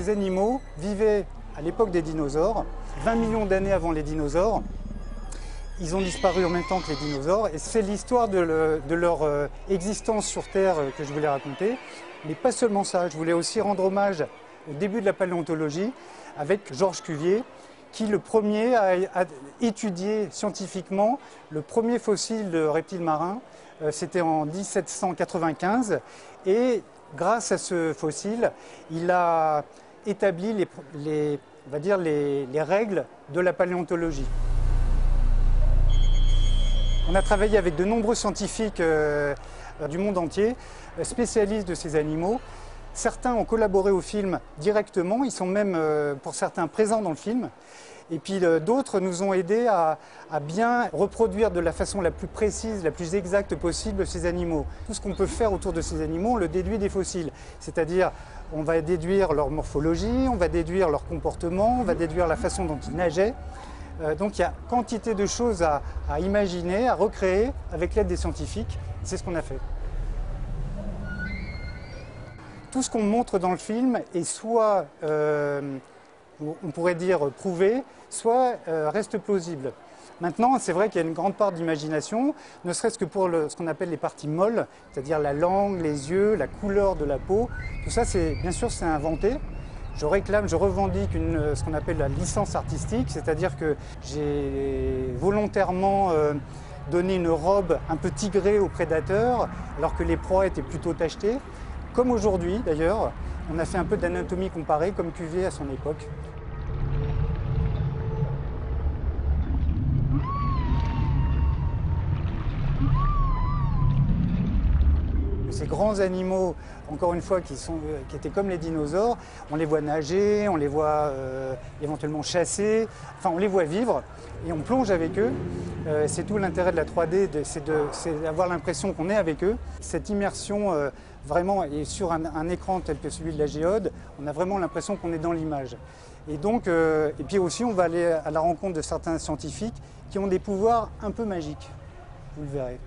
Ces animaux vivaient à l'époque des dinosaures, 20 millions d'années avant les dinosaures. Ils ont disparu en même temps que les dinosaures et c'est l'histoire de leur existence sur Terre que je voulais raconter. Mais pas seulement ça, je voulais aussi rendre hommage au début de la paléontologie avec Georges Cuvier, qui le premier a étudié scientifiquement le premier fossile de reptile marin. C'était en 1795 et grâce à ce fossile, il a établi on va dire les règles de la paléontologie. On a travaillé avec de nombreux scientifiques du monde entier, spécialistes de ces animaux. Certains ont collaboré au film directement, ils sont même pour certains présents dans le film. Et puis d'autres nous ont aidés à bien reproduire de la façon la plus précise, la plus exacte possible ces animaux. Tout ce qu'on peut faire autour de ces animaux, on le déduit des fossiles. C'est-à-dire, on va déduire leur morphologie, on va déduire leur comportement, on va déduire la façon dont ils nageaient. Donc il y a quantité de choses à imaginer, à recréer avec l'aide des scientifiques. C'est ce qu'on a fait. Tout ce qu'on montre dans le film est soit, on pourrait dire, prouvé, soit reste plausible. Maintenant, c'est vrai qu'il y a une grande part d'imagination, ne serait-ce que pour ce qu'on appelle les parties molles, c'est-à-dire la langue, les yeux, la couleur de la peau. Tout ça, bien sûr, c'est inventé. Je revendique ce qu'on appelle la licence artistique, c'est-à-dire que j'ai volontairement donné une robe un peu tigrée aux prédateurs, alors que les proies étaient plutôt tachetées. Comme aujourd'hui d'ailleurs, on a fait un peu d'anatomie comparée comme Cuvier à son époque. Ces grands animaux, encore une fois, qui étaient comme les dinosaures, on les voit nager, on les voit éventuellement chasser, enfin on les voit vivre et on plonge avec eux. C'est tout l'intérêt de la 3D, c'est d'avoir l'impression qu'on est avec eux. Cette immersion vraiment, et sur un écran tel que celui de la Géode, on a vraiment l'impression qu'on est dans l'image. Et donc, et puis aussi on va aller à la rencontre de certains scientifiques qui ont des pouvoirs un peu magiques, vous le verrez.